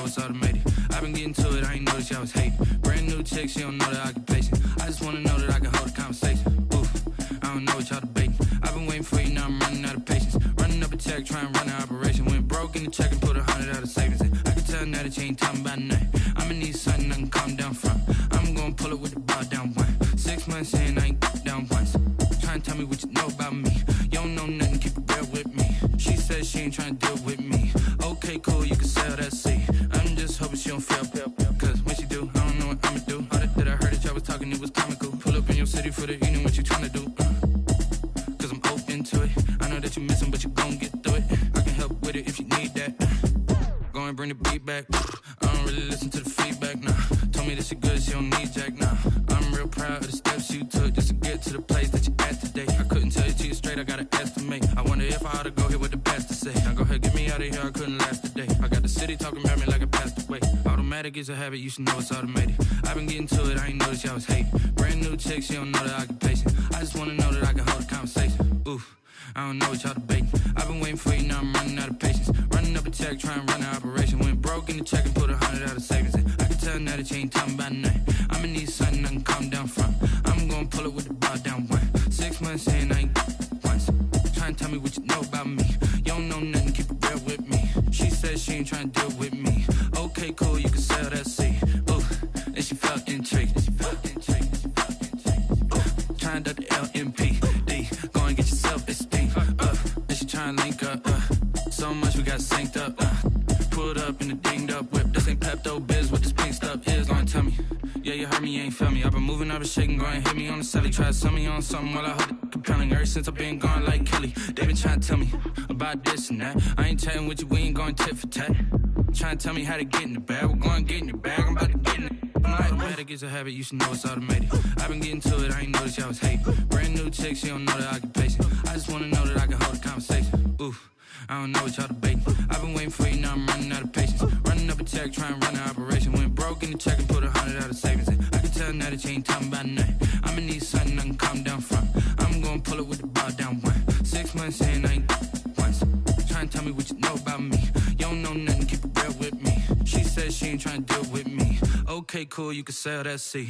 it's automated. I've been getting to it, I ain't noticed y'all was hating. Brand new chick, she don't know the occupation. I just wanna know that I can hold a conversation. Oof, I don't know what y'all debating. I've been waiting for you, now I'm running out of patience. Running up a check, trying to run an operation. Went broke in the check and put 100 out of savings in. I can tell now that you ain't talking about nothing. I'ma need something I can calm down from. I'm gonna pull it with the bar down one. 6 months in, I ain't down once. Trying to tell me what you know about me. You don't know nothing, keep it real with me. She says she ain't trying to deal with me. Okay, cool, you can sell that seat. I'm just hoping she don't fail. Cause when she do, I don't know what I'ma do. All that I heard that y'all was talking, it was comical. Pull up in your city for the evening, what you trying to do? Cause I'm open to it. I know that you missing, but you gon' get through it. I can help with it if you need that. Go and bring the beat back. I don't really listen to the feedback, nah. Told me that she good, she don't need jack, nah. I'm real proud of the steps you took just to get to the place that you at today. I couldn't tell you to you straight, I gotta estimate. I wonder if I ought to go here with the best to say. Now go ahead, get me out of here, I couldn't last a day. I got the city talking about me like I passed away. Automatic is a habit, you should know it's automated. I've been getting to it, I ain't noticed y'all was hating. Brand new chick, she don't know the occupation. I just wanna know that I can hold a conversation. Oof, I don't know what y'all debating. I've been waiting for you, now I'm running out of patience. Running up a check, trying to run an operation. Went broke in the check and put 100 out of savings in. I can tell now that you ain't talking about nothing. I'ma need something I can calm down from. I'm gonna pull it with the bar down one. 6 months in, I ain't once. Trying to tell me what you know about me. You don't know nothing, keep it real with me. She says she ain't trying to deal with me. Okay, cool, you can sell that seat. Ooh, and she felt intrigued. Trying to duck the LMPD. Go and get your self-esteem up. And she trying to link up. So much we got synced up. Pulled up in the dinged up whip. This ain't Pepto-Biz, what this pink stuff is. Gonna tell me. Yeah, you heard me, you ain't feel me. I've been moving, I've been shaking, go and hit me on the celly. Try to sell me on something while I hold it compelling. Ever since I've been gone like Kelly, they been trying to tell me about this and that. I ain't chatting with you, we ain't going tit for tat. Trying to tell me how to get in the bag. We're going to get in your bag, I'm about to get in it. Automatic is a habit, you should know it's automated. I've been getting to it, I ain't noticed y'all was hating. Brand new chick, she don't know the occupation. I just wanna know that I can hold a conversation. Oof, I don't know what y'all debating. I've been waiting for you, now I'm running out of patience. Running up a check, trying to run an operation. Went broke in the check and put 100 out of savings in. I can tell now that you ain't talking about nothing. I'ma need something I can calm down from. I'm gonna pull it with the bar down one. 6 months in, I ain't once. Trying to tell me what you know about me. You don't know nothing, keep it real with me. She says she ain't trying to deal with me. Okay, cool, you can sell that seat.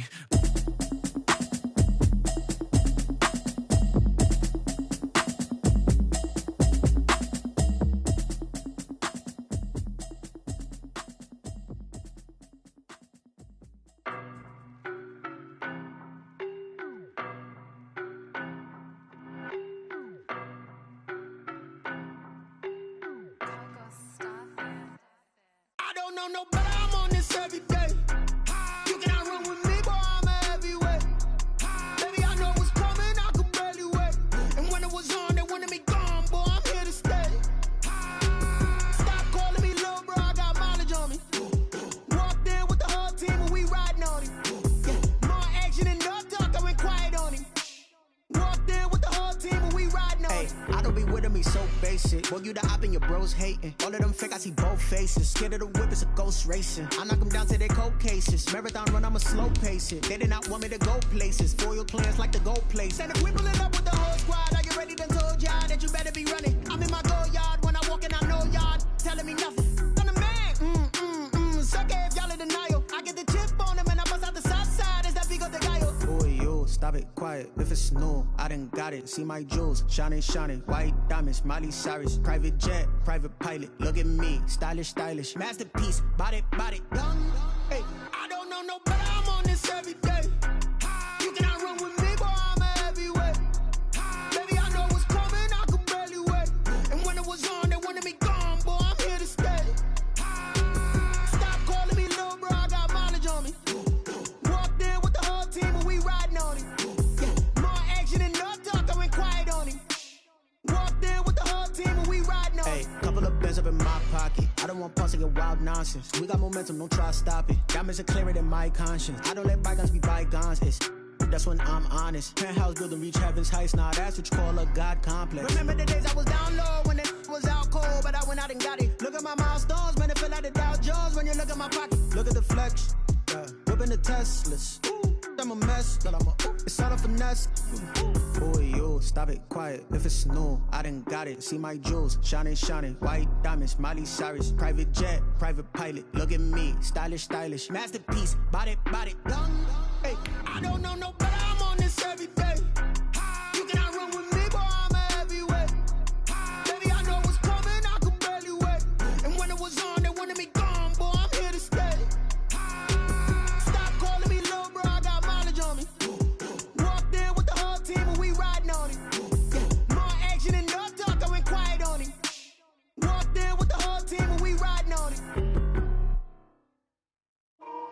Boy, you the op and your bros hating. All of them fake, I see both faces. Scared of the whip, it's a ghost racing. I knock them down to their cold cases. Marathon run, I'ma slow pace it. They did not want me to go places. Foil plans like the gold place. And if we pulling up with the whole squad, are you ready? Done told y'all that you better be running. I'm in my go yard when I walk in, I know y'all telling me nothing. I'm the man, sucker if y'all in denial. I get the chip on them and I bust out the south side. Is that Vigo de Gallo? Boy, yo, stop it, quiet. If it's new, I done got it. See my jewels, shining, white diamonds, Miley Cyrus, private jet, private pilot. Look at me, stylish, masterpiece, body, young. Hey, I don't know no better. I'm on this every day. You cannot run with me, boy. I'm a heavyweight. Baby, I know what's coming. I could barely wait. And when it was on, they wanted me gone, boy. I'm here to stay. Stop calling me little bro. I got mileage on me. Walked in with the whole team, and we riding on him. Yeah, more action and no talk. I went quiet on him. Walked in with the whole team and we riding on. Hey, couple of bands up in my pocket. I don't want pulse your wild nonsense. We got momentum, don't try to stop it. Diamonds are clearer than my conscience. I don't let bygones be bygones. It's that's when I'm honest. Penthouse building reach heaven's heights. Nah, that's what you call a God complex. Remember the days I was down low when it was out cold, but I went out and got it. Look at my milestones, man, it feel like the Dow Jones when you look at my pocket. Look at the flex, whipping the Teslas. Ooh, the I'm a mess. It's all a finesse. Boy, you stop it, quiet. If it's new, I done got it. See my jewels, shining, shining. White diamonds, Miley Cyrus. Private jet, private pilot. Look at me, stylish, stylish. Masterpiece, body, body. Hey, I don't know no better. I'm on this every day. You cannot run with me, boy. I'm a heavyweight. Baby, I know what's coming. I could barely wait. And when it was on, they wanted me gone, boy. I'm here to stay. Stop calling me little bro. I got mileage on me. Walked in with the whole team and we riding on it. More action and no talk. I went quiet on him. Walked in with the whole team and we riding on it.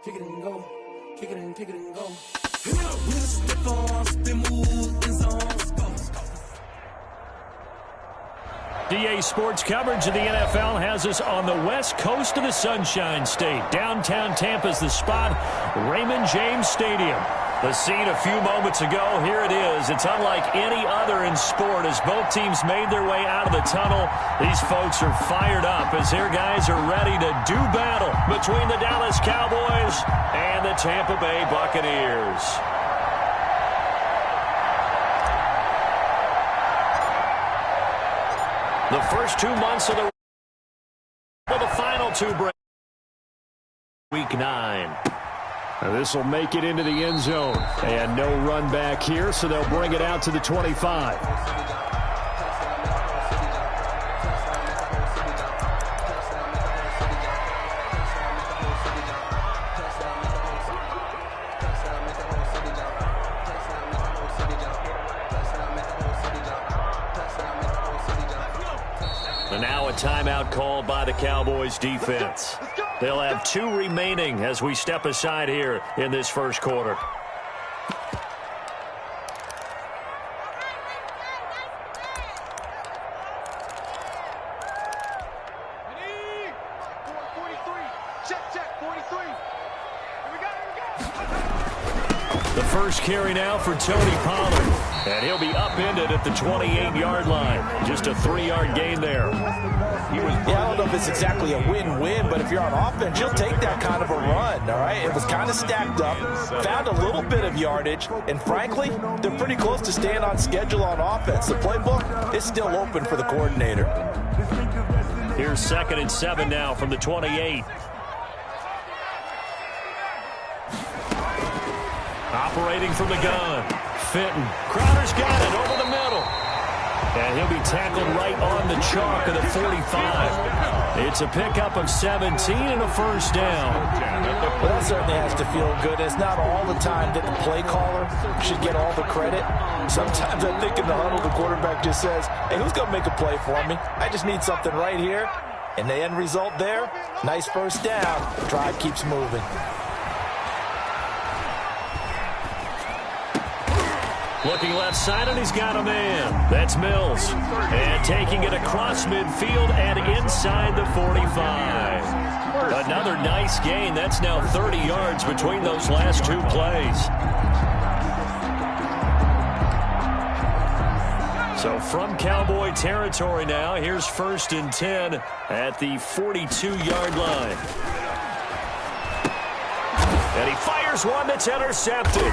Kick it and go. Kick it and go. We'll step on, spin, move, and zones. DA Sports coverage of the NFL has us on the west coast of the Sunshine State. Downtown Tampa's the spot, Raymond James Stadium. The scene a few moments ago, here it is. It's unlike any other in sport as both teams made their way out of the tunnel. These folks are fired up as their guys are ready to do battle between the Dallas Cowboys and the Tampa Bay Buccaneers. The first 2 months of the final two break. Week 9. This will make it into the end zone. And no run back here, so they'll bring it out to the 25. And now a timeout called by the Cowboys defense. They'll have 2 remaining as we step aside here in this first quarter. The first carry now for Tony Pollard. And he'll be upended at the 28-yard line. Just a 3-yard gain there. Yeah, I don't know if it's exactly a win-win, but if you're on offense, you'll take that kind of a run, all right? It was kind of stacked up, found a little bit of yardage, and frankly, they're pretty close to staying on schedule on offense. The playbook is still open for the coordinator. Here's 2nd and 7 now from the 28. Operating from the gun. Fenton. Crowder's got it over the middle. And he'll be tackled right on the chalk of the 45. It's a pickup of 17 and a first down. Well, that certainly has to feel good. It's not all the time that the play caller should get all the credit. Sometimes I think in the huddle, the quarterback just says, hey, who's going to make a play for me? I just need something right here. And the end result there, nice first down. Drive keeps moving. Looking left side, and he's got a man. That's Mills. And taking it across midfield and inside the 45. Another nice gain. That's now 30 yards between those last 2 plays. So from Cowboy territory now, here's 1st and 10 at the 42-yard line. And he fires one that's intercepted.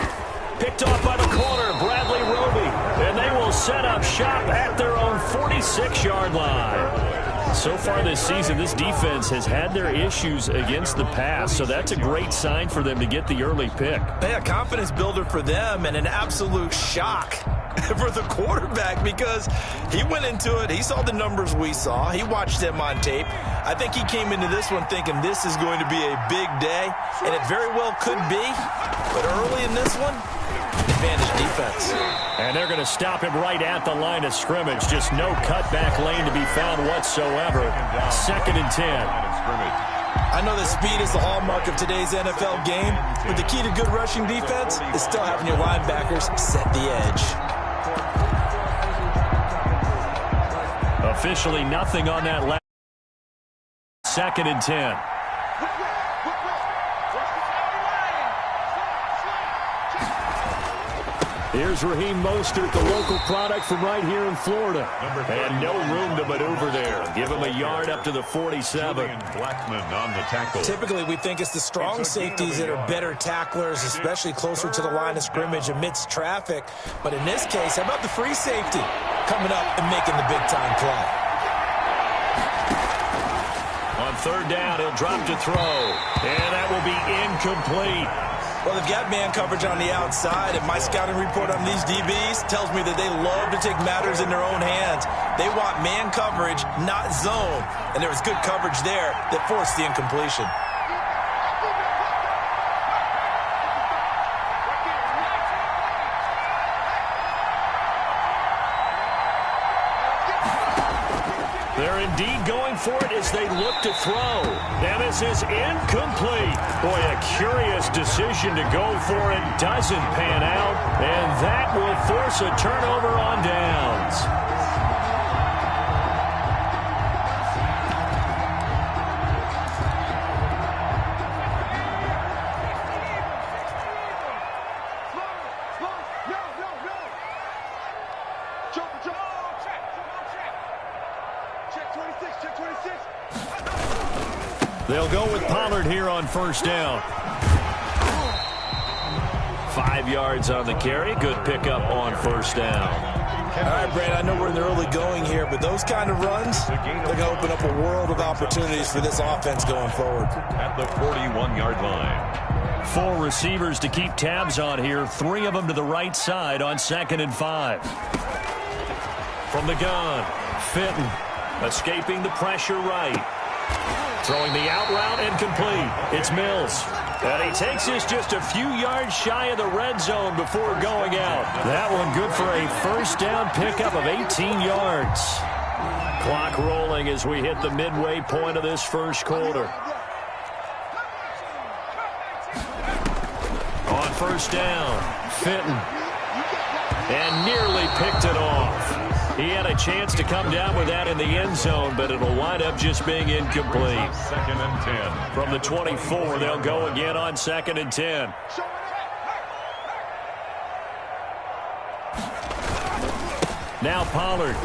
Picked off by the corner, Bradley Roby. And they will set up shop at their own 46-yard line. So far this season, this defense has had their issues against the pass, so that's a great sign for them to get the early pick. Yeah, confidence builder for them and an absolute shock for the quarterback because he went into it. He saw the numbers we saw. He watched them on tape. I think he came into this one thinking this is going to be a big day, and it very well could be. But early in this one, advantage defense. And they're going to stop him right at the line of scrimmage. Just no cutback lane to be found whatsoever. 2nd and 10. I know that speed is the hallmark of today's NFL game, but the key to good rushing defense is still having your linebackers set the edge. Officially nothing on that last. 2nd and 10. Here's Raheem Mostert, the local product from right here in Florida. And no room to maneuver there. Give him a yard up to the 47. Blackman on the tackle. Typically, we think it's the strong safeties that are better tacklers, especially closer to the line of scrimmage amidst traffic. But in this case, how about the free safety coming up and making the big-time play? On third down, he'll drop to throw. And that will be incomplete. Well, they've got man coverage on the outside, and my scouting report on these DBs tells me that they love to take matters in their own hands. They want man coverage, not zone. And there was good coverage there that forced the incompletion. They're indeed going for it as they look to throw. And this is incomplete. Boy, a curious decision to go for it. Doesn't pan out. And that will force a turnover on downs. They'll go with Pollard here on first down. 5 yards on the carry. Good pickup on first down. All right, Brad, I know we're in the early going here, but those kind of runs, they're going to open up a world of opportunities for this offense going forward. At the 41-yard line. 4 receivers to keep tabs on here. 3 of them to the right side on 2nd and 5. From the gun, Fenton escaping the pressure right. Throwing the out route incomplete. It's Mills. And he takes this just a few yards shy of the red zone before going out. That one good for a first down pickup of 18 yards. Clock rolling as we hit the midway point of this first quarter. On first down, Fenton. And nearly picked it off. He had a chance to come down with that in the end zone, but it'll wind up just being incomplete. 2nd and 10. From the 24, they'll go again on 2nd and 10. Now Pollard.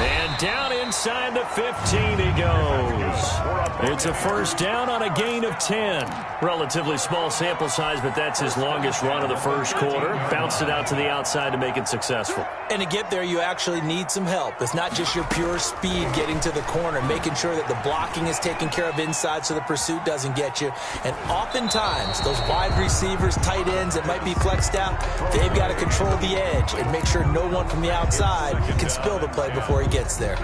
And down inside the 15 he goes. It's a first down on a gain of 10. Relatively small sample size, but that's his longest run of the first quarter. Bounced it out to the outside to make it successful. And to get there, you actually need some help. It's not just your pure speed getting to the corner, making sure that the blocking is taken care of inside so the pursuit doesn't get you. And oftentimes, those wide receivers, tight ends that might be flexed out, they've got to control the edge and make sure no one from the outside can spill the play before he gets there.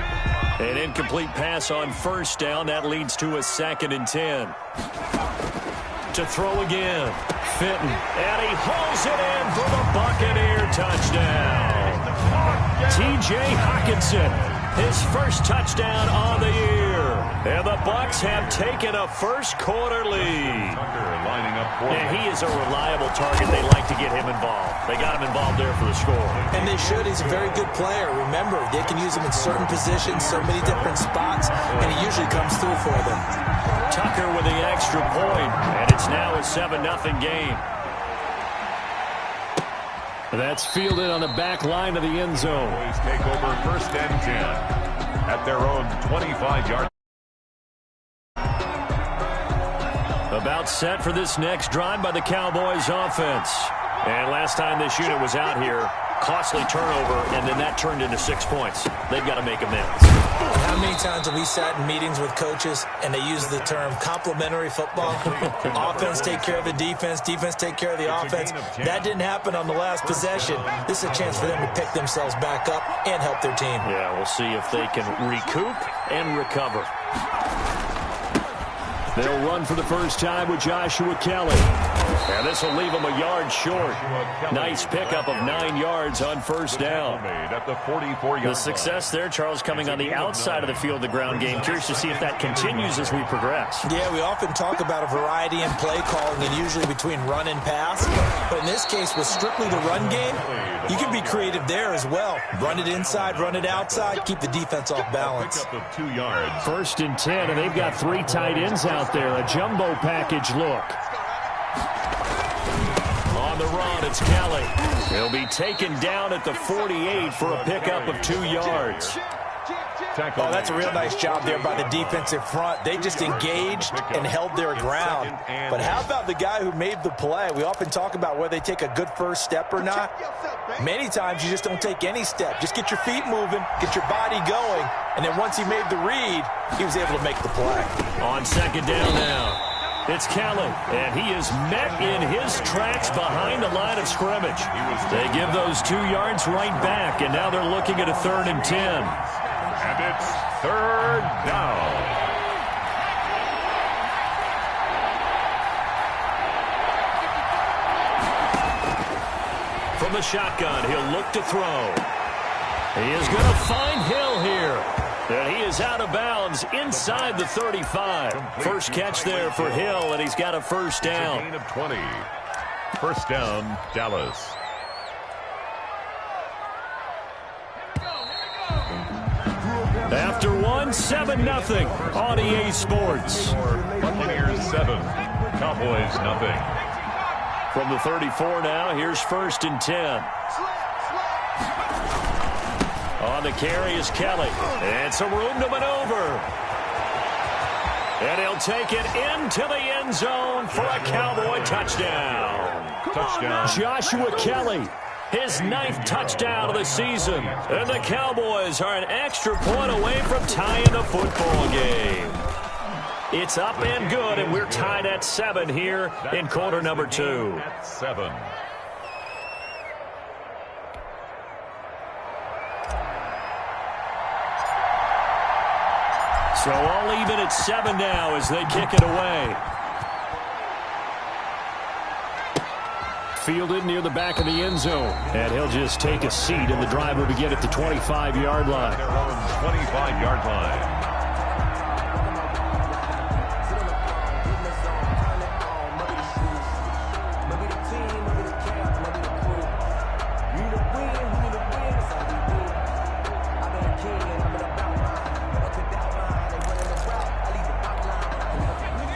An incomplete pass on first down. That leads to a 2nd and 10. To throw again. Fenton. And he hauls it in for the Buccaneer touchdown. T.J. Hockenson. His first touchdown on the year. And the Bucs have taken a first quarter lead. Lining up for and he is a reliable target. They like to get him involved. They got him involved there for the score. And they should. He's a very good player. Remember, they can use him in certain positions, so many different spots, and he usually comes through for them. Tucker with the extra point, and it's now a 7-0 game. That's fielded on the back line of the end zone. Boys take over 1st and 10 at their own 25-yard. About set for this next drive by the Cowboys offense. And last time this unit was out here, costly turnover, and then that turned into 6 points. They've got to make amends. How many times have we sat in meetings with coaches and they use the term complementary football? Offense take care of the defense, defense take care of the offense. That didn't happen on the last possession. This is a chance for them to pick themselves back up and help their team. Yeah, we'll see if they can recoup and recover. They'll run for the first time with Joshua Kelly. And this will leave him a yard short. Nice pickup of 9 yards on first down. The success there, Charles, coming on the outside of the field, the ground game. Curious to see if that continues as we progress. Yeah, we often talk about a variety in play calling and usually between run and pass. But in this case, with strictly the run game, you can be creative there as well. Run it inside, run it outside, keep the defense off balance. 1st and 10, and they've got 3 tight ends out there. A jumbo package look. On the the run. It's Kelly. He'll be taken down at the 48 for a pickup of 2 yards. Oh, that's a real nice job there by the defensive front. They just engaged and held their ground. But how about the guy who made the play? We often talk about whether they take a good first step or not. Many times you just don't take any step. Just get your feet moving, get your body going, and then once he made the read, he was able to make the play. On second down now, it's Kelly, and he is met in his tracks behind the line of scrimmage. They give those 2 yards right back, and now they're looking at a 3rd and 10. And it's 3rd down. From the shotgun, he'll look to throw. He is going to find Hill here. And he is out of bounds inside the 35. First catch there for Hill, and he's got a first down. Gain of 20. First down, Dallas. After one, 7-0 on EA Sports. Buccaneers 7, Cowboys nothing. From the 34 now, here's 1st and 10. On the carry is Kelly. And some room to maneuver. And he'll take it into the end zone for a Cowboy touchdown. Touchdown. Joshua Kelly, his 9th touchdown of the season. And the Cowboys are an extra point away from tying the football game. It's up and good, and we're tied at 7 here in quarter number 2. At 7. So all even at 7 now as they kick it away. Fielded near the back of the end zone. And he'll just take a seat, and the drive will begin at the 25-yard line. Their own 25-yard line.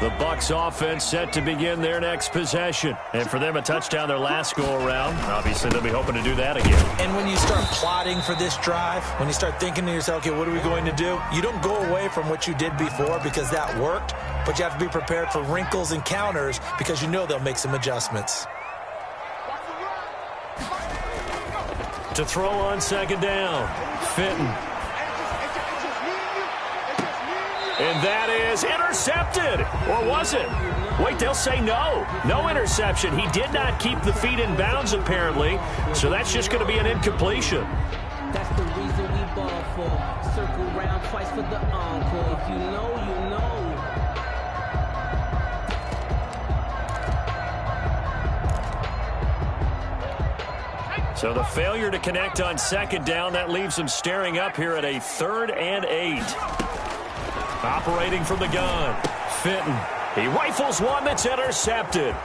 The Bucs offense set to begin their next possession. And for them, a touchdown their last go-around. Obviously, they'll be hoping to do that again. And when you start plotting for this drive, when you start thinking to yourself, okay, what are we going to do? You don't go away from what you did before because that worked, but you have to be prepared for wrinkles and counters because you know they'll make some adjustments. To throw on second down, Fenton. And that is intercepted. Or was it? Wait, they'll say no. No interception. He did not keep the feet in bounds, apparently. So that's just going to be an incompletion. That's the reason we ball for. Circle round twice for the encore. If you know, you know. So the failure to connect on second down, that leaves him staring up here at a 3rd and 8. Operating from the gun, Fenton. He rifles one that's intercepted.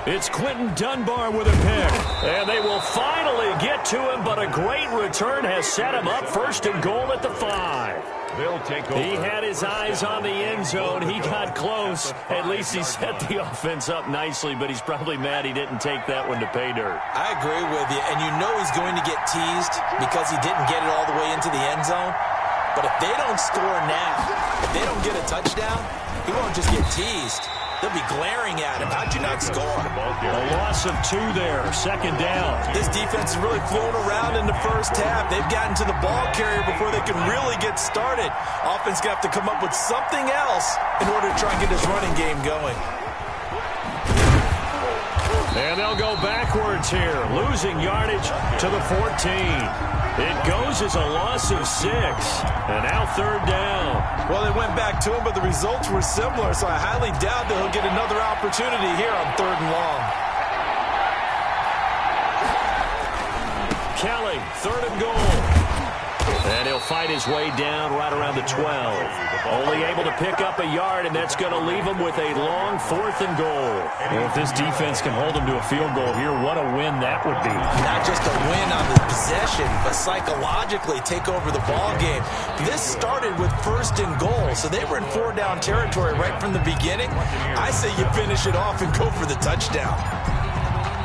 It's Quentin Dunbar with a pick. And they will finally get to him, but a great return has set him up 1st and goal at the 5. They'll take over. He had his eyes on the end zone. He got close. At least he set the offense up nicely, but he's probably mad he didn't take that one to pay dirt. I agree with you, and you know he's going to get teased because he didn't get it all the way into the end zone. But if they don't score now, if they don't get a touchdown, he won't just get teased. They'll be glaring at him. How'd you not score? A loss of 2 there, second down. This defense is really flown around in the first half. They've gotten to the ball carrier before they can really get started. Offense going to have to come up with something else in order to try and get this running game going. And they'll go backwards here, losing yardage to the 14. It goes as a loss of 6. And now 3rd down. Well, they went back to him, but the results were similar, so I highly doubt that he'll get another opportunity here on 3rd and long. Kelly, 3rd and goal. And he'll fight his way down right around the 12. Only able to pick up a yard, and that's going to leave him with a long 4th and goal. Well, if this defense can hold him to a field goal here, what a win that would be. Not just a win on the possession, but psychologically take over the ball game. This started with 1st and goal, so they were in 4-down territory right from the beginning. I say you finish it off and go for the touchdown.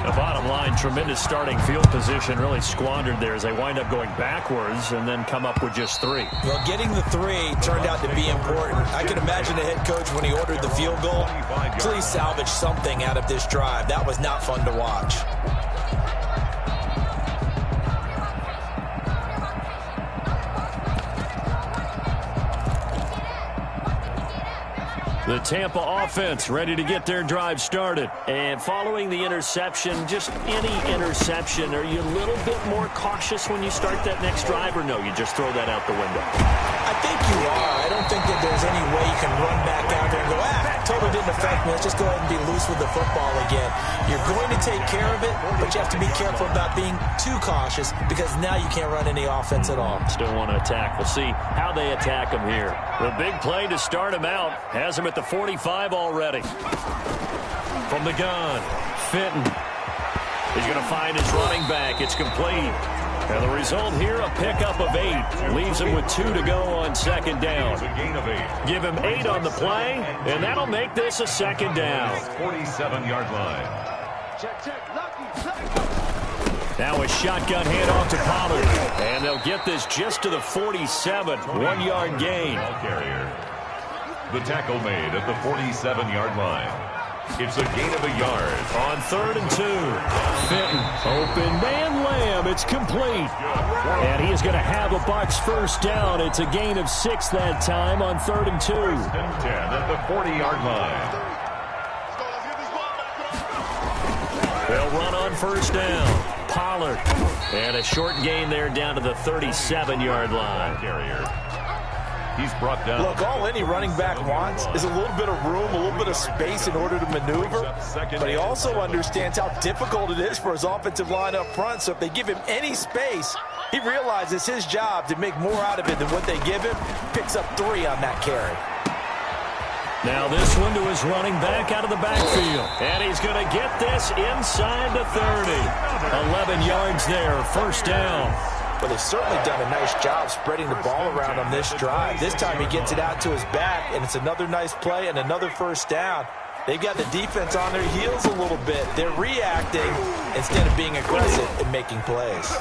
The bottom line, tremendous starting field position, really squandered there as they wind up going backwards and then come up with just 3. Well, getting the 3 turned out to be important. I can imagine the head coach when he ordered the field goal, please salvage something out of this drive. That was not fun to watch. The Tampa offense ready to get their drive started. And following the interception, just any interception, are you a little bit more cautious when you start that next drive, or no, you just throw that out the window? I think you are. I don't think that there's any way you can run back out there and go, totally didn't affect me. Let's just go ahead and be loose with the football again. You're going to take care of it, but you have to be careful about being too cautious because now you can't run any offense at all. Still want to attack. We'll see how they attack him here. The big play to start him out has him at the 45 already. From the gun, Fenton. He's going to find his running back. It's complete. And the result here, a pickup of 8. Leaves him with 2 to go on second down. Give him 8 on the play, and that'll make this a second down. 47-yard line. Now a shotgun handoff to Pollard. And they'll get this just to the 47. 1-yard gain. The tackle made at the 47-yard line. It's a gain of a yard. On 3rd and 2. Fenton, open man Lamb. It's complete. And he is going to have a Bucs first down. It's a gain of 6 that time on 3rd and 2. 1st and 10 at the 40-yard line. They'll run on first down. Pollard. And a short gain there down to the 37-yard line. Carrier. He's brought down. Look, all any running back wants is a little bit of room, a little bit of space in order to maneuver. But he also understands how difficult it is for his offensive line up front. So if they give him any space, he realizes his job to make more out of it than what they give him. Picks up 3 on that carry. Now this one to his running back out of the backfield. And he's going to get this inside the 30. 11 yards there, first down. But they've certainly done a nice job spreading the ball around on this drive. This time he gets it out to his back, and it's another nice play and another first down. They've got the defense on their heels a little bit. They're reacting instead of being aggressive and making plays.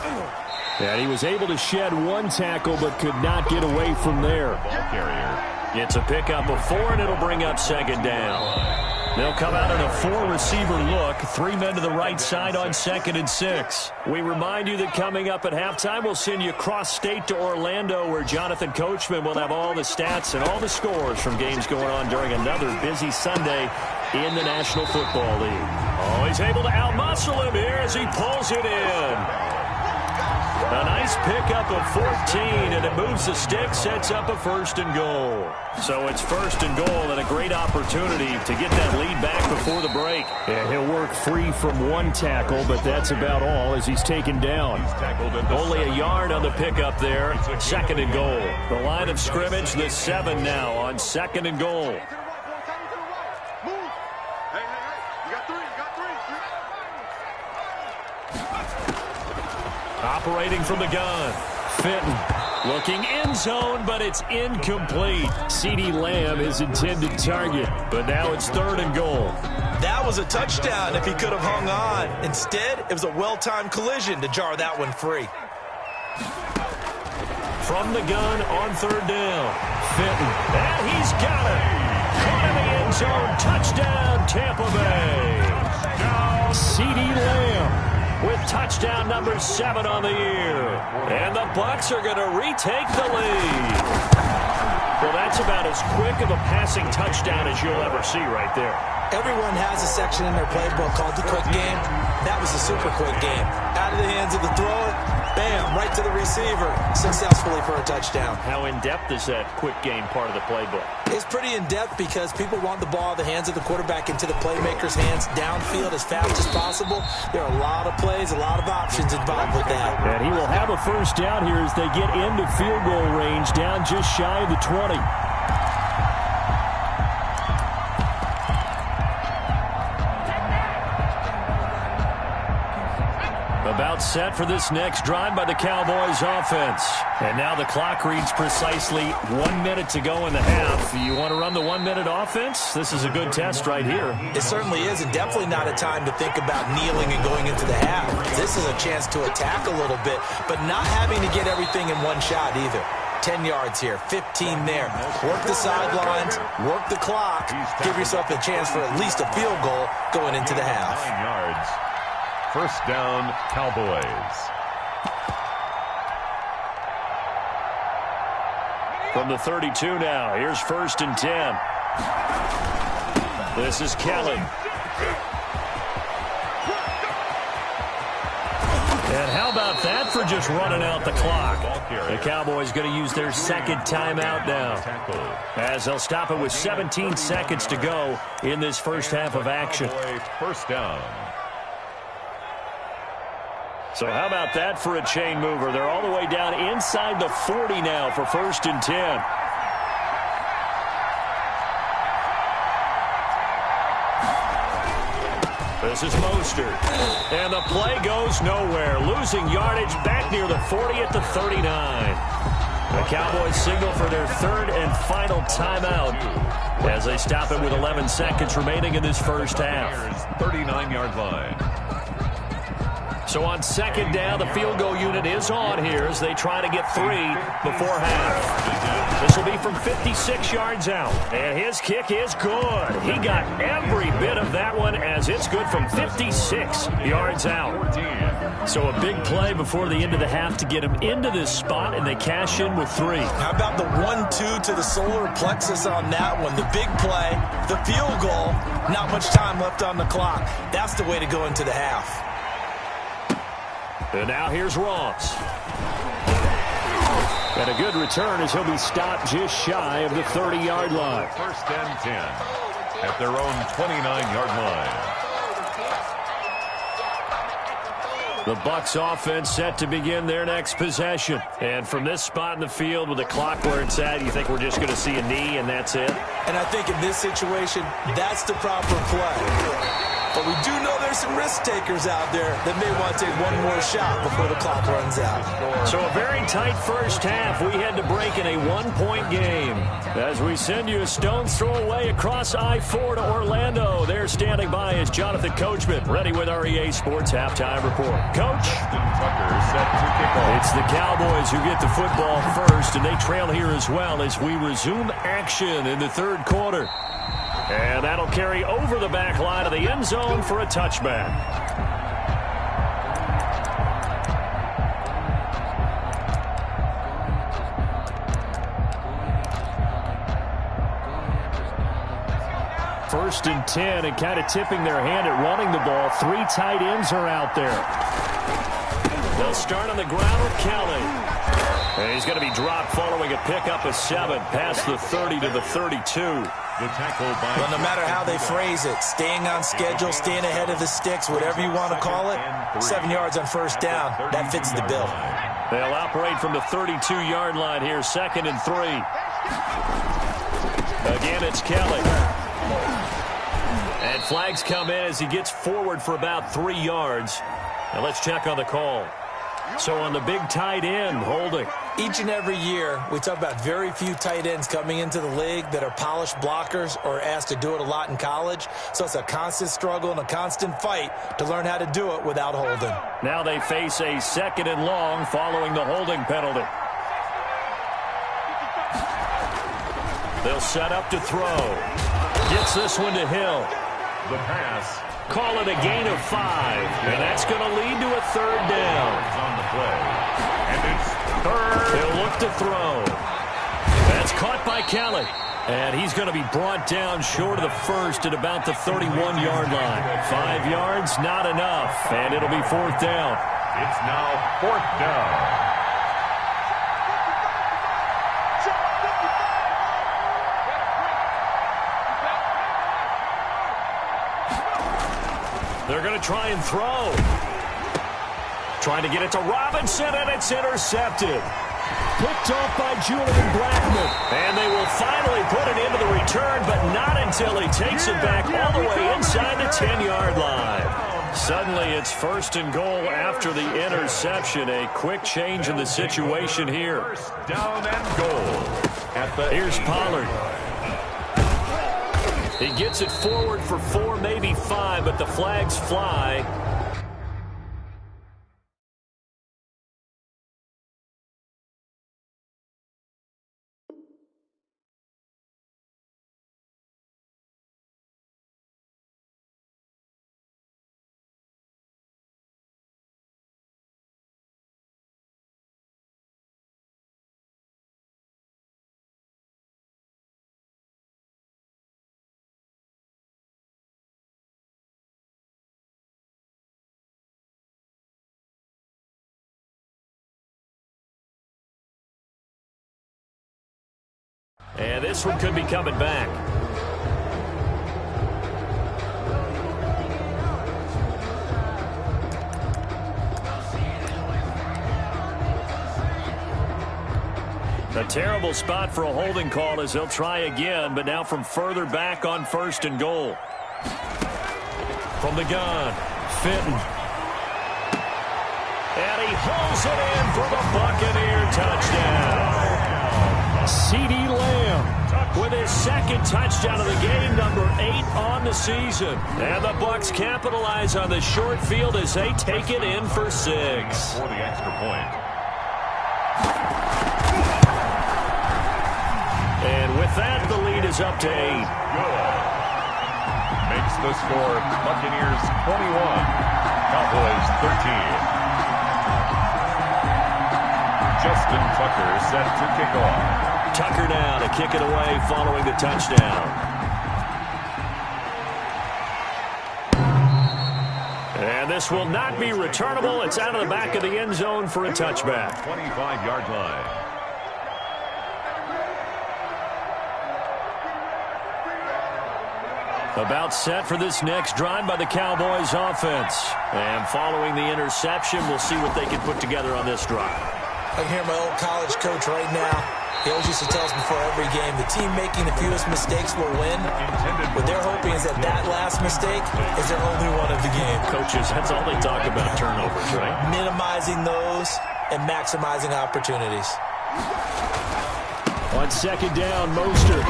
And he was able to shed 1 tackle but could not get away from there. Ball carrier. It's a pickup of 4, and it'll bring up second down. They'll come out in a 4-receiver look. 3 men to the right side on 2nd and 6. We remind you that coming up at halftime, we'll send you cross-state to Orlando, where Jonathan Coachman will have all the stats and all the scores from games going on during another busy Sunday in the National Football League. Oh, he's able to outmuscle him here as he pulls it in. A nice pickup of 14, and it moves the stick, sets up a 1st and goal. So it's 1st and goal, and a great opportunity to get that lead back before the break. Yeah, he'll work free from 1 tackle, but that's about all as he's taken down. Only a yard on the pickup there. 2nd and goal. The line of scrimmage, the 7 now on 2nd and goal. Operating from the gun. Fenton looking end zone, but it's incomplete. CeeDee Lamb is intended target, but now it's 3rd and goal. That was a touchdown if he could have hung on. Instead, it was a well-timed collision to jar that one free. From the gun on 3rd down. Fenton, and he's got it. Caught in the end zone. Touchdown, Tampa Bay. CeeDee Lamb with touchdown number 7 on the year. And the Bucs are going to retake the lead. Well, that's about as quick of a passing touchdown as you'll ever see right there. Everyone has a section in their playbook called the quick game. That was a super quick game. Out of the hands of the thrower, bam, right to the receiver, successfully for a touchdown. How in-depth is that quick game part of the playbook? It's pretty in-depth because people want the ball out of the hands of the quarterback into the playmaker's hands downfield as fast as possible. There are a lot of plays, a lot of options involved with that. And he will have a first down here as they get into field goal range, down just shy of the 20. About Timeout set for this next drive by the Cowboys offense. And now the clock reads precisely 1 minute to go in the half. You want to run the 1 minute offense? This is a good test right here. It certainly is, and definitely not a time to think about kneeling and going into the half. This is a chance to attack a little bit, but not having to get everything in one shot either. 10 yards here, 15 there. Work the sidelines, work the clock, give yourself a chance for at least a field goal going into the half. 9 yards. First down, Cowboys. From the 32 now, here's 1st and 10. This is Kelly. And how about that for just running out the clock? The Cowboys going to use their second timeout now, as they'll stop it with 17 seconds to go in this first half of action. First down. So how about that for a chain mover? They're all the way down inside the 40 now for 1st and 10. This is Mostert. And the play goes nowhere. Losing yardage back near the 40 at the 39. The Cowboys signal for their third and final timeout as they stop it with 11 seconds remaining in this first half. 39-yard line. So on second down, the field goal unit is on here as they try to get 3 before half. This will be from 56 yards out. And his kick is good. He got every bit of that one as it's good from 56 yards out. So a big play before the end of the half to get him into this spot, and they cash in with 3. How about the 1-2 to the solar plexus on that one? The big play, the field goal, not much time left on the clock. That's the way to go into the half. And now here's Ross. And a good return as he'll be stopped just shy of the 30-yard line. First and 10 at their own 29-yard line. The Bucs offense set to begin their next possession. And from this spot in the field with the clock where it's at, you think we're just going to see a knee and that's it? And I think in this situation, that's the proper play. But we do know there's some risk takers out there that may want to take one more shot before the clock runs out. So a very tight first half. We had to break in a 1-point game. As we send you a stone's throw away across I-4 to Orlando. There standing by is Jonathan Coachman, ready with our EA Sports Halftime Report. Coach? It's the Cowboys who get the football first, and they trail here as well as we resume action in the third quarter. And that'll carry over the back line of the end zone for a touchback. First and 10, and kind of tipping their hand at running the ball. 3 tight ends are out there. They'll start on the ground with Kelly. And he's going to be dropped following a pickup of 7 past the 30 to the 32. The tackle by well, no matter how they phrase it, staying on schedule, staying ahead of the sticks, whatever you want to call it, 7 yards on first down, that fits the bill. They'll operate from the 32-yard line here, 2nd and 3. Again, it's Kelly. And flags come in as he gets forward for about 3 yards. Now let's check on the call. So on the big tight end, holding. Each and every year, we talk about very few tight ends coming into the league that are polished blockers or asked to do it a lot in college. So it's a constant struggle and a constant fight to learn how to do it without holding. Now they face a 2nd and long following the holding penalty. They'll set up to throw. Gets this one to Hill. the pass. Call it a gain of 5, and that's going to lead to a 3rd down. On the play, and it's 3rd. They'll look to throw. That's caught by Kelly, and he's going to be brought down short of the first at about the 31-yard line. 5 yards, not enough, and it'll be 4th down. It's now 4th down. They're going to try and throw. Trying to get it to Robinson, and it's intercepted. Picked off by Julian Blackman. And they will finally put it into the return, but not until he takes it back all the way inside the 10-yard line. Suddenly it's 1st and goal after the interception. A quick change in the situation here. First down and goal. Here's Pollard. He gets it forward for 4, maybe 5, but the flags fly. And this one could be coming back. A terrible spot for a holding call as they'll try again, but now from further back on 1st and goal. From the gun, Fenton. And he hauls it in for the Buccaneer touchdown. CeeDee Lamb with his 2nd touchdown of the game, number 8 on the season. And the Bucs capitalize on the short field as they take it in for 6. For the extra point. And with that, the lead is up to 8. Good. Makes the score Buccaneers 21, Cowboys 13. Justin Tucker set to kick off. Tucker now to kick it away following the touchdown. And this will not be returnable. It's out of the back of the end zone for a touchback. 25-yard line. About set for this next drive by the Cowboys offense. And following the interception, we'll see what they can put together on this drive. I can hear my old college coach right now. He always used to tell us before every game, the team making the fewest mistakes will win. What they're hoping is that last mistake is their only one of the game. Coaches, that's all they talk about, turnovers, right? Minimizing those and maximizing opportunities. On 2nd down, Mostert.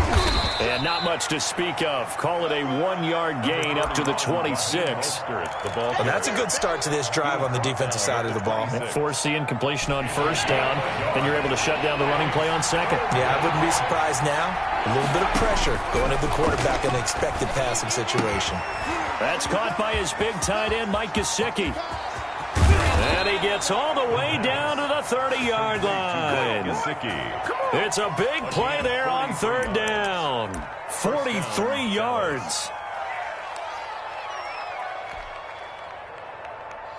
And not much to speak of. Call it a 1-yard gain up to the 26. Well, that's a good start to this drive on the defensive side of the ball. Force the incompletion on 1st down, and you're able to shut down the running play on 2nd. Yeah, I wouldn't be surprised now. A little bit of pressure going to the quarterback in an expected passing situation. That's caught by his big tight end, Mike Gesicki. And he gets all the way down to the 30-yard line. It's a big play there on 3rd down. 43 yards.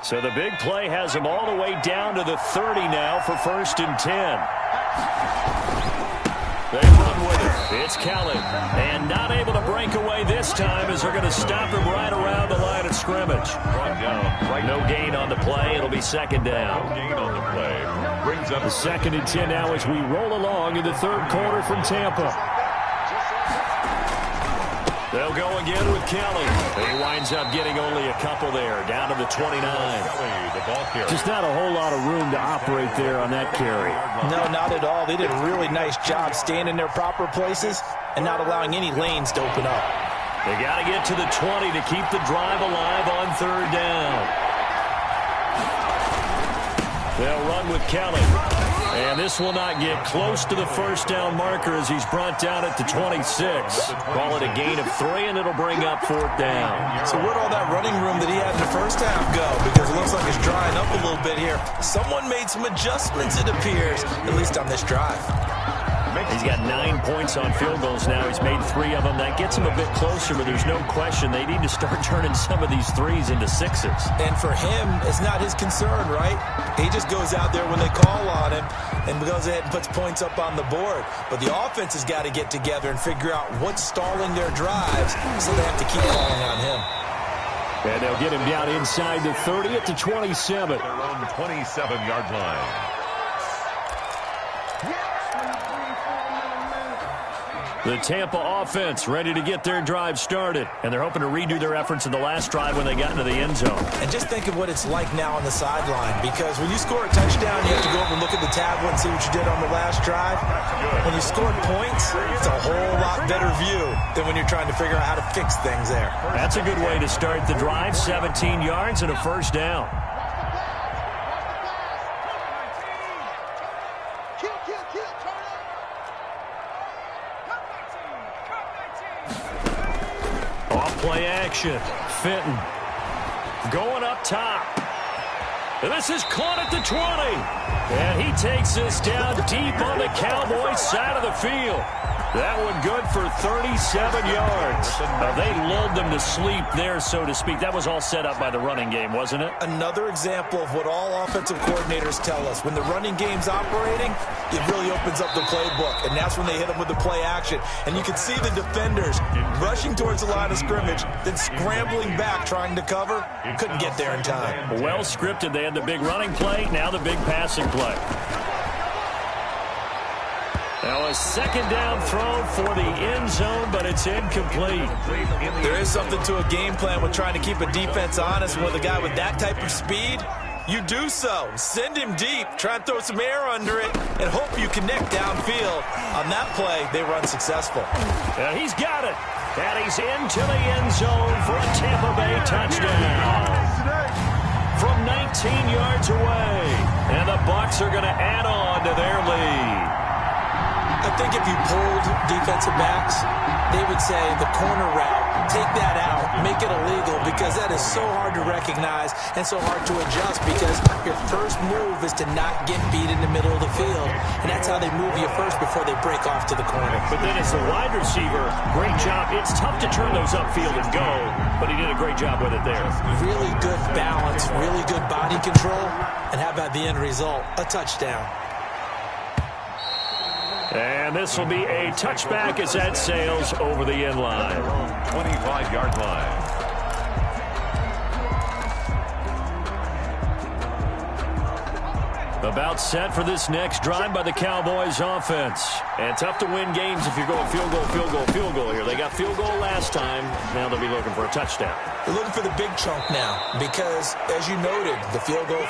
So the big play has him all the way down to the 30 now for 1st and 10. They run with it. It's Kelly. And not able to break away this time as they're going to stop him right around the line of scrimmage. No gain on the play. It'll be 2nd down. No gain on the play. Brings up the 2nd and 10 now as we roll along in the 3rd quarter from Tampa. They'll go again with Kelly. He winds up getting only a couple there, down to the 29. Just not a whole lot of room to operate there on that carry. No, not at all. They did a really nice job staying in their proper places and not allowing any lanes to open up. They got to get to the 20 to keep the drive alive on 3rd down. They'll run with Kelly. And this will not get close to the 1st down marker as he's brought down at the 26. Call it a gain of 3, and it'll bring up 4th down. So where'd all that running room that he had in the 1st half go? Because it looks like it's drying up a little bit here. Someone made some adjustments, it appears, at least on this drive. He's got 9 points on field goals now. He's made 3 of them. That gets him a bit closer, but there's no question they need to start turning some of these 3s into 6s. And for him, it's not his concern, right? He just goes out there when they call on him and goes ahead and puts points up on the board. But the offense has got to get together and figure out what's stalling their drives, so they have to keep calling on him. And they'll get him down inside the 30 at the 27. Their own 27-yard line. The Tampa offense ready to get their drive started, and they're hoping to redo their efforts in the last drive when they got into the end zone. And just think of what it's like now on the sideline, because when you score a touchdown, you have to go over and look at the tablet and see what you did on the last drive. When you scored points, it's a whole lot better view than when you're trying to figure out how to fix things there. That's a good way to start the drive, 17 yards and a first down. Play action. Fenton going up top. And this is caught at the 20. And he takes this down deep on the Cowboys side of the field. That one good for 37 yards. They lulled them to sleep there, so to speak. That was all set up by the running game, wasn't it? Another example of what all offensive coordinators tell us. When the running game's operating, it really opens up the playbook. And that's when they hit them with the play action. And you can see the defenders rushing towards the line of scrimmage, then scrambling back trying to cover. Couldn't get there in time. Well scripted. They had the big running play, now the big passing play. Now a second down throw for the end zone, but it's incomplete. There is something to a game plan with trying to keep a defense honest. With a guy with that type of speed, you do so. Send him deep, try and throw some air under it, and hope you connect downfield. On that play, they run successful. And he's got it. And he's into the end zone for a Tampa Bay touchdown. From 19 yards away. And the Bucs are going to add on to their lead. I think if you pulled defensive backs, they would say the corner route, take that out, make it illegal, because that is so hard to recognize and so hard to adjust, because your first move is to not get beat in the middle of the field, and that's how they move you first before they break off to the corner. But then as a wide receiver, great job. It's tough to turn those upfield and go, but he did a great job with it there. Really good balance, really good body control, and how about the end result? A touchdown. And this will be a touchback as that sails over the end line. 25-yard line. About set for this next drive by the Cowboys offense. And tough to win games if you're going field goal, field goal, field goal here. They got field goal last time. Now they'll be looking for a touchdown. They're looking for the big chunk now because, as you noted, the field goal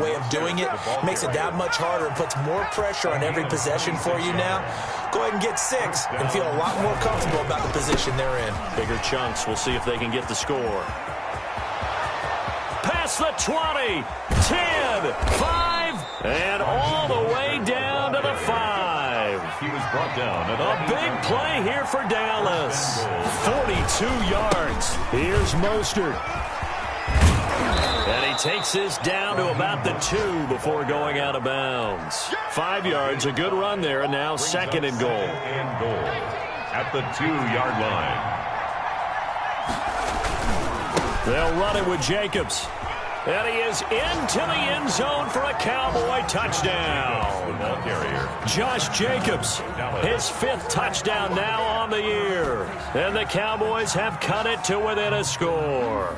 way of doing it makes it that much harder and puts more pressure on every possession for you now. Go ahead and get 6 and feel a lot more comfortable about the position they're in. Bigger chunks. We'll see if they can get the score. Past the 20, 10, 5, and all the way down to the 5. He was brought down. A big play here for Dallas. 42 yards. Here's Mostert. And he takes this down to about the 2 before going out of bounds. 5 yards, a good run there, and now second and goal. And goal at the 2-yard line. They'll run it with Jacobs. And he is into the end zone for a Cowboy touchdown. Ball carrier. Josh Jacobs, his 5th touchdown now on the year. And the Cowboys have cut it to within a score.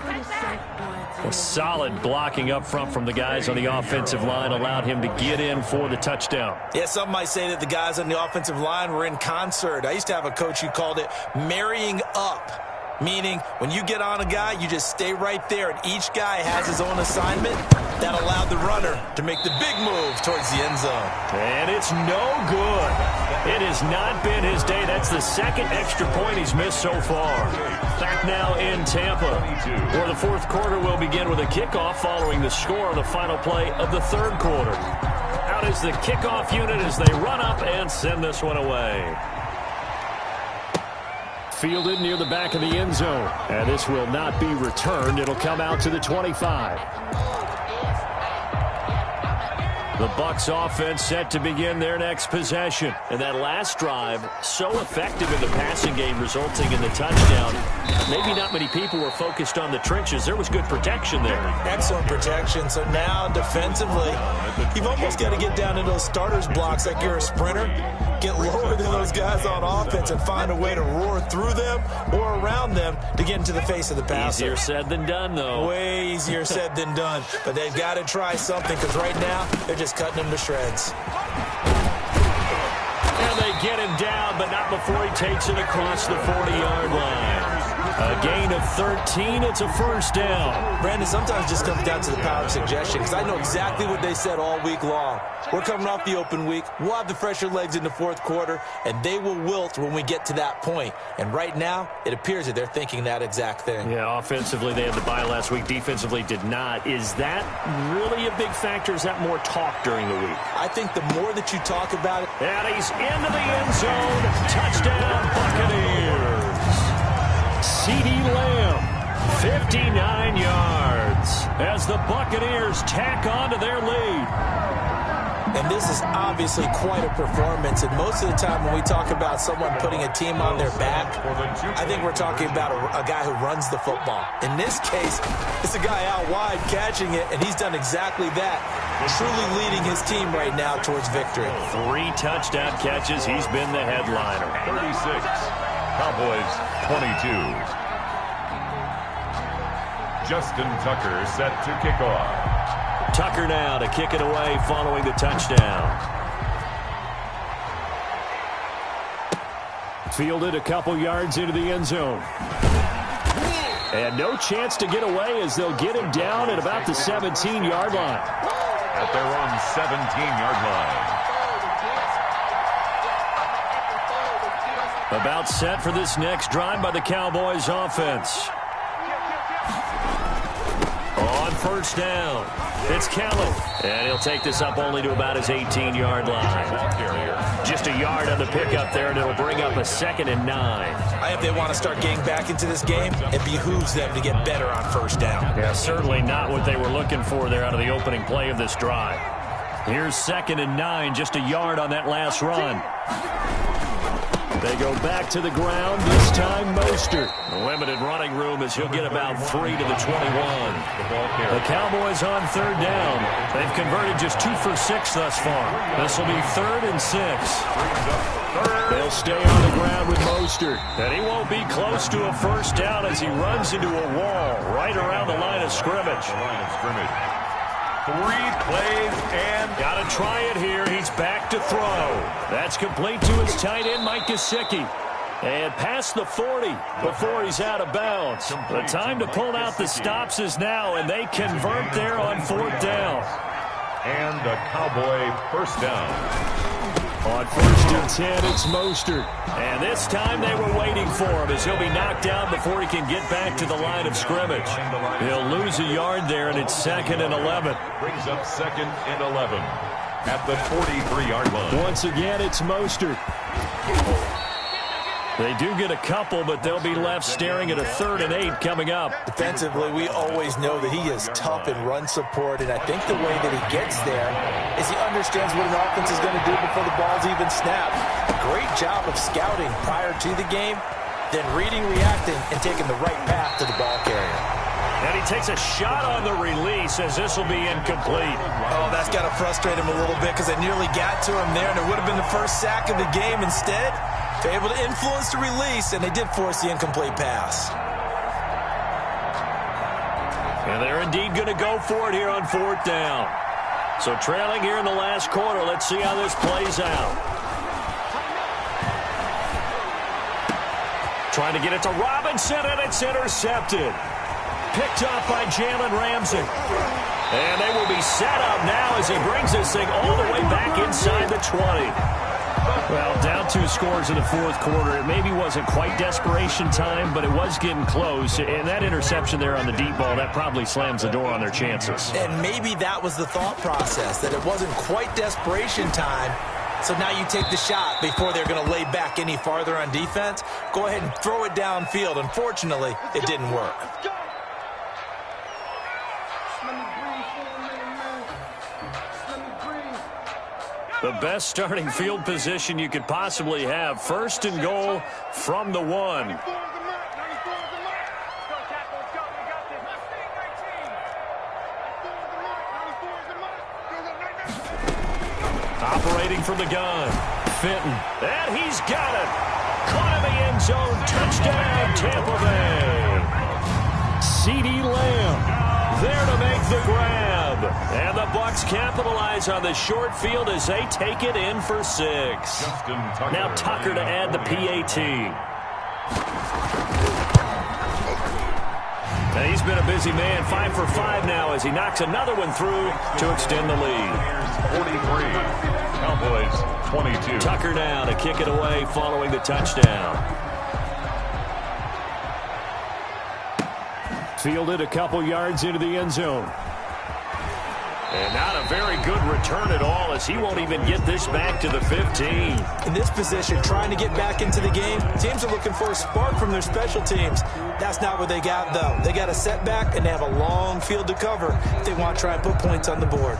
A solid blocking up front from the guys on the offensive line allowed him to get in for the touchdown. Yeah, some might say that the guys on the offensive line were in concert. I used to have a coach who called it marrying up. Meaning, when you get on a guy, you just stay right there, and each guy has his own assignment. That allowed the runner to make the big move towards the end zone. And it's no good. It has not been his day. That's the second extra point he's missed so far. Back now in Tampa, where the 4th quarter will begin with a kickoff following the score of the final play of the 3rd quarter. Out is the kickoff unit as they run up and send this one away. Fielded near the back of the end zone. And this will not be returned. It'll come out to the 25. The Bucs offense set to begin their next possession. And that last drive, so effective in the passing game, resulting in the touchdown. Maybe not many people were focused on the trenches. There was good protection there. Excellent protection. So now defensively, you've almost got to get down to those starters blocks like you're a sprinter. Get lower than those guys on offense and find a way to roar through them or around them to get into the face of the passer. Easier said than done, though. Way easier said than done. But they've got to try something because right now they're just cutting them to shreds. And they get him down, but not before he takes it across the 40-yard line. A gain of 13. It's a first down. Brandon, sometimes it just comes down to the power of suggestion, because I know exactly what they said all week long. We're coming off the open week. We'll have the fresher legs in the fourth quarter, and they will wilt when we get to that point. And right now, it appears that they're thinking that exact thing. Yeah, offensively, they had the bye last week. Defensively, did not. Is that really a big factor? Is that more talk during the week? I think the more that you talk about it. And he's into the end zone. Touchdown, Buccaneers. CeeDee Lamb, 59 yards, as the Buccaneers tack on to their lead. And this is obviously quite a performance. And most of the time when we talk about someone putting a team on their back, I think we're talking about a guy who runs the football. In this case, it's a guy out wide catching it, and he's done exactly that, truly leading his team right now towards victory. 3 touchdown catches. He's been the headliner. 36. Cowboys 22. Justin Tucker set to kick off. Tucker now to kick it away following the touchdown. Fielded a couple yards into the end zone. And no chance to get away as they'll get him down at about the 17-yard line. At their own 17-yard line. About set for this next drive by the Cowboys offense. On first down, it's Kellen. And he'll take this up only to about his 18-yard line. Just a yard on the pickup there, and it'll bring up a 2nd and 9. I hope they want to start getting back into this game. It behooves them to get better on first down. Yeah, certainly not what they were looking for there out of the opening play of this drive. Here's 2nd and 9, just a yard on that last run. They go back to the ground, this time Mostert. Limited running room as he'll get about 3 to the 21. The Cowboys on third down. They've converted just 2 for 6 thus far. This will be 3rd and 6. They'll stay on the ground with Mostert. And he won't be close to a first down as he runs into a wall right around the line of scrimmage. 3 plays and got to try it here. He's back to throw. That's complete to his tight end, Mike Gesicki. And past the 40 before he's out of bounds. The time to pull out the stops is now, and they convert there on 4th down. And a Cowboy first down. On 1st and 10, it's Mostert. And this time they were waiting for him as he'll be knocked down before he can get back to the line of scrimmage. He'll lose a yard there, and it's 2nd and 11. Brings up 2nd and 11 at the 43-yard line. Once again, it's Mostert. They do get a couple, but they'll be left staring at a 3rd and 8 coming up. Defensively, we always know that he is tough in run support, and I think the way that he gets there is he understands what an offense is going to do before the ball's even snapped. A great job of scouting prior to the game, then reading, reacting, and taking the right path to the ball carrier. And he takes a shot on the release as this will be incomplete. Oh, that's got to frustrate him a little bit because I nearly got to him there, and it would have been the first sack of the game. Instead, they're able to influence the release, and they did force the incomplete pass. And they're indeed going to go for it here on 4th down. So trailing here in the last quarter, let's see how this plays out. Trying to get it to Robinson, and it's intercepted. Picked off by Jalen Ramsey. And they will be set up now as he brings this thing all the way back inside the 20. Well, down 2 scores in the 4th quarter. It maybe wasn't quite desperation time, but it was getting close. And that interception there on the deep ball, that probably slams the door on their chances. And maybe that was the thought process, that it wasn't quite desperation time. So now you take the shot before they're going to lay back any farther on defense. Go ahead and throw it downfield. Unfortunately, it didn't work. The best starting field position you could possibly have. 1st and goal from the 1. Operating from the gun. Fenton. And he's got it. Caught in the end zone. Touchdown, Tampa Bay. CeeDee Lamb. There to make the grab. And the Bucs capitalize on the short field as they take it in for 6. Now Tucker to add the PAT. And he's been a busy man, 5 for 5 now as he knocks another one through to extend the lead. 43, Cowboys 22. Tucker now to kick it away following the touchdown. Fielded a couple yards into the end zone. And not a very good return at all as he won't even get this back to the 15. In this position, trying to get back into the game, teams are looking for a spark from their special teams. That's not what they got, though. They got a setback, and they have a long field to cover if they want to try and put points on the board.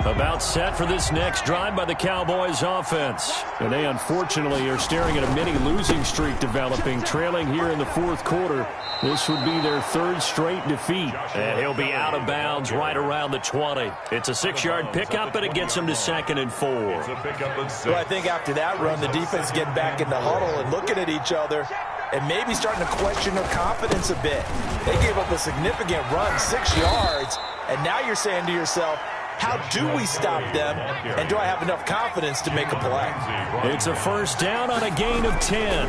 About set for this next drive by the Cowboys offense. And they unfortunately are staring at a mini losing streak developing, trailing here in the fourth quarter. This would be their 3rd straight defeat. And he'll be out of bounds right around the 20. It's a 6-yard pickup, and it gets him to 2nd and 4. Well, I think after that run, the defense getting back in the huddle and looking at each other and maybe starting to question their confidence a bit. They gave up a significant run, 6 yards, and now you're saying to yourself, how do we stop them, and do I have enough confidence to make a play? It's a first down on a gain of 10.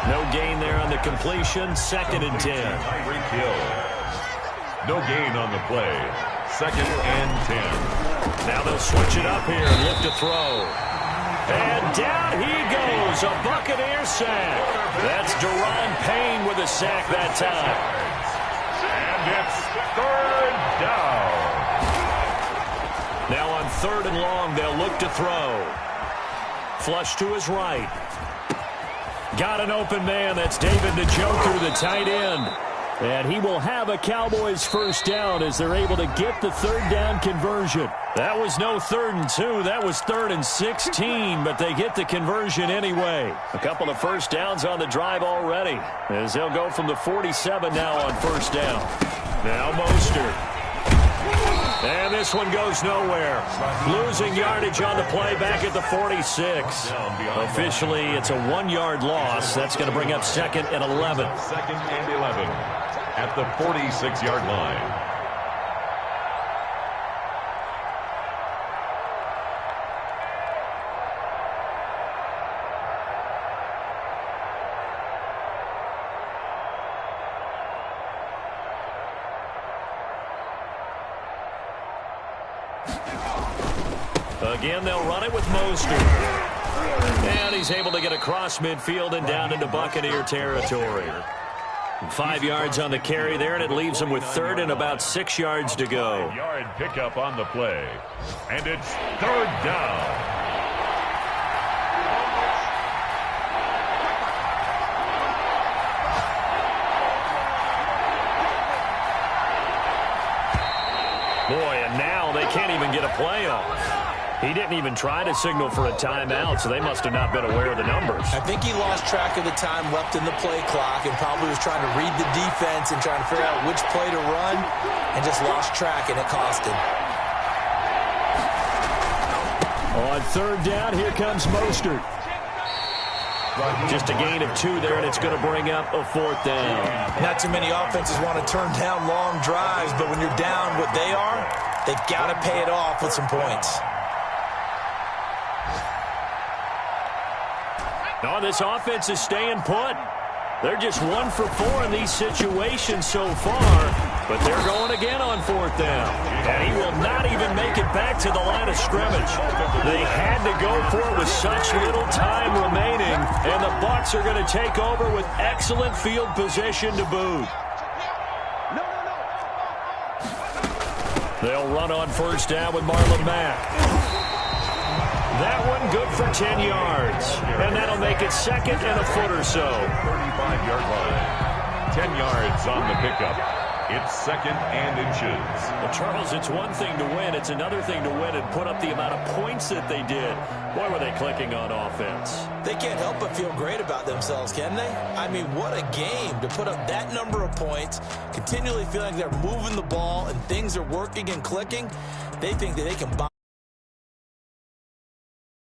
No gain there on the completion, 2nd and 10. No gain on the play, 2nd and 10. Now they'll switch it up here and look to throw. And down he goes, a Buccaneers sack. That's Deron Payne with a sack that time. It's 3rd down. Now on 3rd and long, they'll look to throw. Flush to his right. Got an open man. That's David the Joker, the tight end. And he will have a Cowboys first down as they're able to get the 3rd down conversion. That was no 3rd and 2. That was 3rd and 16, but they get the conversion anyway. A couple of first downs on the drive already as they'll go from the 47 now on first down. Now Mostert. And this one goes nowhere. Losing yardage on the play back at the 46. Officially, it's a 1-yard loss. That's going to bring up 2nd and 11. 2nd and 11 at the 46-yard line. Again, they'll run it with Mostert. And he's able to get across midfield and down into Buccaneer territory. 5 yards on the carry there, and it leaves him with 3rd and about 6 yards to go. 5-yard pickup on the play. And it's 3rd down. Boy, and now they can't even get a play off. He didn't even try to signal for a timeout, so they must have not been aware of the numbers. I think he lost track of the time left in the play clock and probably was trying to read the defense and trying to figure out which play to run and just lost track, and it cost him. On 3rd down, here comes Mostert. Just a gain of 2 there, and it's going to bring up a 4th down. Not too many offenses want to turn down long drives, but when you're down what they are, they've got to pay it off with some points. No, this offense is staying put. They're just 1 for 4 in these situations so far, but they're going again on 4th down. And he will not even make it back to the line of scrimmage. They had to go for it with such little time remaining, and the Bucs are going to take over with excellent field position to boot. They'll run on first down with Marlon Mack. That one good for 10 yards. And that'll make it 2nd and a foot or so. 35-yard line. 10 yards on the pickup. It's 2nd and inches. Well, Charles, it's one thing to win. It's another thing to win and put up the amount of points that they did. Boy, were they clicking on offense. They can't help but feel great about themselves, can they? I mean, what a game to put up that number of points, continually feeling like they're moving the ball and things are working and clicking. They think that they can buy.